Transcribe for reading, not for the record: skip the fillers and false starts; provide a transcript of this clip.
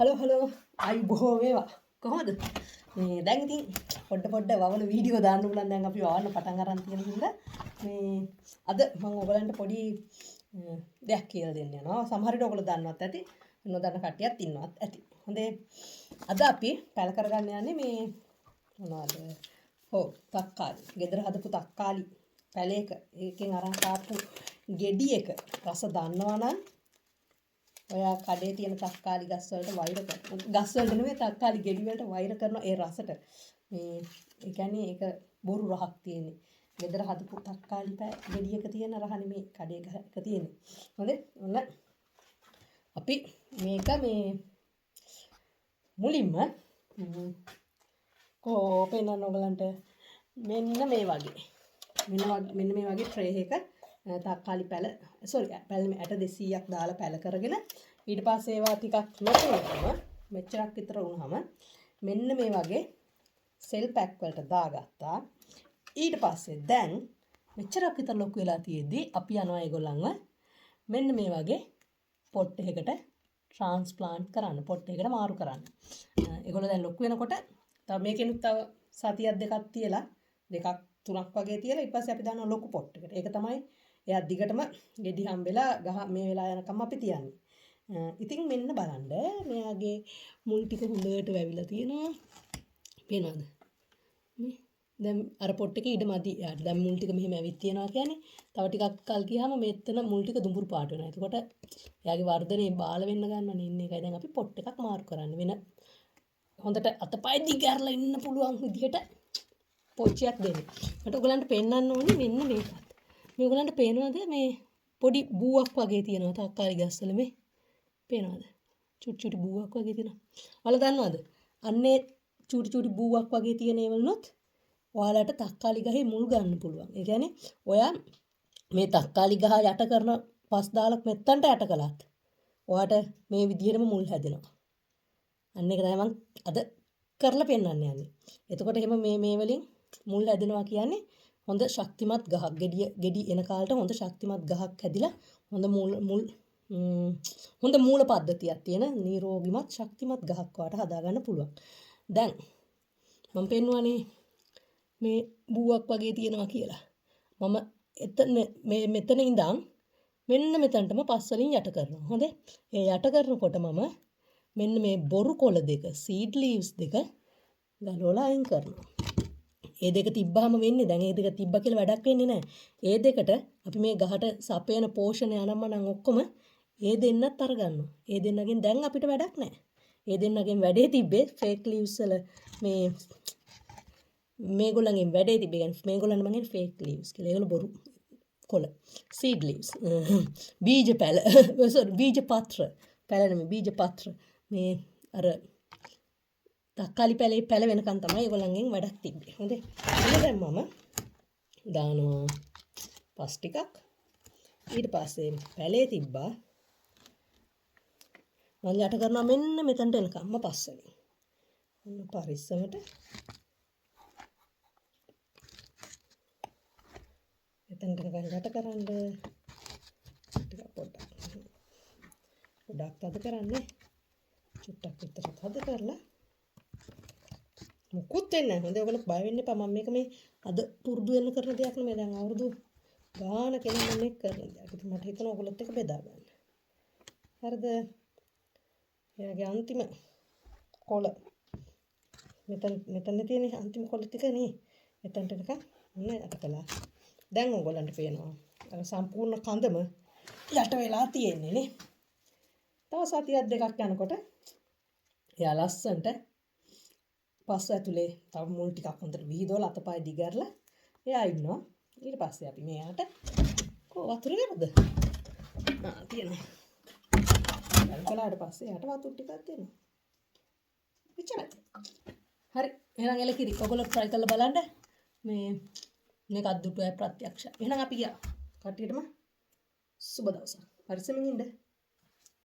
Hello අයි බොහෝ වේවා කොහොමද මේ දැන් ඉතින් පොඩ වවන වීඩියෝ දාන්න උනන් දැන් අපි වවන්න පටන් අරන් තියෙන හින්දා මේ අද මම ඔයගලන්ට පොඩි දෙයක් කියලා දෙන්න යනවා සමහර විට ඔයගොල්ලෝ දන්නවත් ඇති නොදන්න කට්ටියත් ඉන්නවත් ඇති හොඳේ අද අපි පැල කරගන්න යන්නේ මේ මොනවද තක්කාලි ගෙදර හදපු තක්කාලි පැලේක ඒකෙන් අරන් කාපු ගෙඩි එක රස දන්නවනම් ඔයා කඩේ තියෙන තක්කාලි ගස් වලට වෛර කරනවා. ගස් වලට නෙමෙයි තක්කාලි ගෙඩි වලට වෛර කරන ඒ රසට. මේ ඒ කියන්නේ ඒක බොරු රහක් තියෙන්නේ. ගෙදර හදපු තක්කාලි ගෙඩියක තියෙන රහ නෙමෙයි කඩේ ගහක තියෙන්නේ. හොඳේ? ඔන්න අපි මේක මේ මුලින්ම පෙන්නන්න ඔයගලන්ට මෙන්න මේ වගේ. මෙන්න මේ වගේ ට්‍රේ එකක තක්කාලි පැල පැල ඇට 200ක් දාලා පැල කරගෙන ඊට පස්සේ ඒවා ටිකක් නොතේරෙම මෙච්චරක් විතර වුණාම මෙන්න මේ වගේ සෙල් පැක් වලට දාගත්තා ඊට පස්සේ දැන් මෙච්චරක් විතර ලොකු වෙලා තියෙද්දි අපි යනවා ඒගොල්ලන්ව මෙන්න මේ වගේ පොට් එකකට ට්‍රාන්ස්ප්ලාන්ට් කරන්න පොට් එකකට මාරු කරන්න ඒගොල්ලෝ දැන් ලොකු වෙනකොට තව මේකෙනුත් තව සතියක් දෙකක් තියලා දෙකක් තුනක් වගේ තියලා ඊට පස්සේ අපි දානවා ලොකු පොට් එකට ඒක තමයි එයා දිගටම ගෙඩි හම්බෙලා ගහ මේ වෙලා යනකම් අපි තියන්නේ. ඉතින් මෙන්න බලන්න මෙයාගේ මුල් ටික හොඳට වැවිලා තියෙනවා. පේනවද? මේ දැන් අර පොට් එකේ ඉඩ මදි. යාට දැන් මුල් ටික මෙහෙම ඇවිත් තියෙනවා කියන්නේ. තව ටිකක් කල් ගියාම මෙතන මුල් ටික දුඹුරු පාට වෙනවා. එතකොට එයාගේ වර්ධනේ බාල වෙන්න ගන්නවනේ ඉන්නේ. ඒකයි දැන් අපි පොට් එකක් මාරු කරන්න වෙන හොඳට අතපය දිගහැරලා ඉන්න පුළුවන් විදිහට පොච්චියක් දෙන්න. මට ඔයගලන්ට පෙන්නන්න ඕනේ මෙන්න මේකත්. මේ ඔයගලන්ට පේනවද මේ පොඩි බූවක් වගේ තියෙනවා තක්කාලි ගස්වල මේ පේනවද චුටි බූවක් වගේ තියෙනවා ඔයාලා දන්නවද අන්නේ චුටි බූවක් වගේ තියෙන ඒවලුනොත් ඔයාලට තක්කාලි ගහේ මුල් ගන්න පුළුවන් ඒ කියන්නේ ඔයා මේ තක්කාලි ගහ යට කරන පස් දාලක් මෙත්තන්ට යට කළාත් ඔයාට මේ විදිහටම මුල් හැදෙනවා අන්න ඒක තමයි මම අද කරලා පෙන්නන්න යන්නේ එතකොට එහෙම මේ වලින් මුල් හැදෙනවා කියන්නේ හොඳ ශක්තිමත් ගහක් ගෙඩි එන කාලට හොඳ ශක්තිමත් ගහක් හැදිලා හොඳ හොඳ මූල පද්ධතියක් තියෙන නිරෝගිමත් ශක්තිමත් ගහක් වාට හදාගන්න පුළුවන්. දැන් මම පෙන්වන්නේ මේ බූවක් වගේ තියෙනවා කියලා. මම මෙතන ඉඳන් මෙන්න මෙතනටම පස් වලින් යට කරනවා. හොඳේ? ඒ යට කරනකොට මම මෙන්න මේ බොරු කොළ දෙක seed leaves දෙක ගලවලා අයින් කරනවා. ඒ දෙක තිබ්බාම වෙන්නේ දැන් ඒ දෙක තිබ්බ කියලා වැඩක් වෙන්නේ නැහැ. ඒ දෙකට අපි මේ ගහට සපයන පෝෂණය අනම්මනම් ඔක්කොම ඒ දෙන්නත් අරගන්නවා. ඒ දෙන්නගෙන් දැන් අපිට වැඩක් නැහැ. ඒ දෙන්නගෙන් වැඩේ තිබ්බේ fake leaves වල මේගොල්ලන්ගෙන් වැඩේ තිබ්බේ කියන්නේ මේගොල්ලන් මගෙන් fake leaves කියලා. ඒගොල්ලෝ බොරු කොළ seed leaves බීජ පැල sorry බීජ පත්‍ර පැල නෙමෙයි බීජ පත්‍ර මේ අර තක්කාලි පැල වෙනකන් තමයි ඒගොල්ලන්ගෙන් වැඩක් තිබ්බේ. හොඳේ. ඊළඟට මම දානවා පස් ටිකක්. ඊට පස්සේ පැලේ තිබ්බා. මම යට කරනවා මෙන්න මෙතනට එනකම්ම පස් වලින්. ඔන්න පරිස්සමට. මෙතනට එනකම් යට කරන්න. ටිකක් පොඩ්ඩක් තද කරන්නේ. චුට්ටක් විතර තද කරලා මුකුත් වෙන්නේ නැහැ. හොඳේ ඔයගොල්ලෝ බය වෙන්න එපා. මම මේ අද පුරුදු වෙන්න කරන දෙයක් නෙමෙයි. දැන් අවුරුදු ගාන කෙනෙක් මම මේක කරන දෙයක්. ඉතින් මට හිතෙනවා ඔයගොල්ලොත් එක බෙදා ගන්න. හරිද? එයාගේ අන්තිම කොළ මෙතන තියෙන අන්තිම කොළ ටික නේ. මෙතනට නිකන් ඔන්න යට කළා. දැන් ඔයගොල්ලන්ට පේනවා. අර සම්පූර්ණ කඳම යට වෙලා තියෙන්නේ නේ. තව සතියක් දෙකක් යනකොට එයා ලස්සන්ට පස්ස ඇතුලේ තව මුල් ටිකක් හොඳට විහිදවලා අතපය දිගහැරලා එයා ඉන්නවා. ඊට පස්සේ අපි මෙයාට වතුර ගන්නද? තියෙනවා. දැන් කළාට පස්සේ එයාට වතුර ටිකක් දෙනවා. එච්චරයි. හරි. එහෙනම් එලකිරි. ඔයගොල්ලෝ try කරලා බලන්න. මේක අද්දුටුවයි ප්‍රත්‍යක්ෂ. එහෙනම් අපි ගියා. කට්ටියටම සුබ දවසක්. පරිස්සමින් ඉන්න.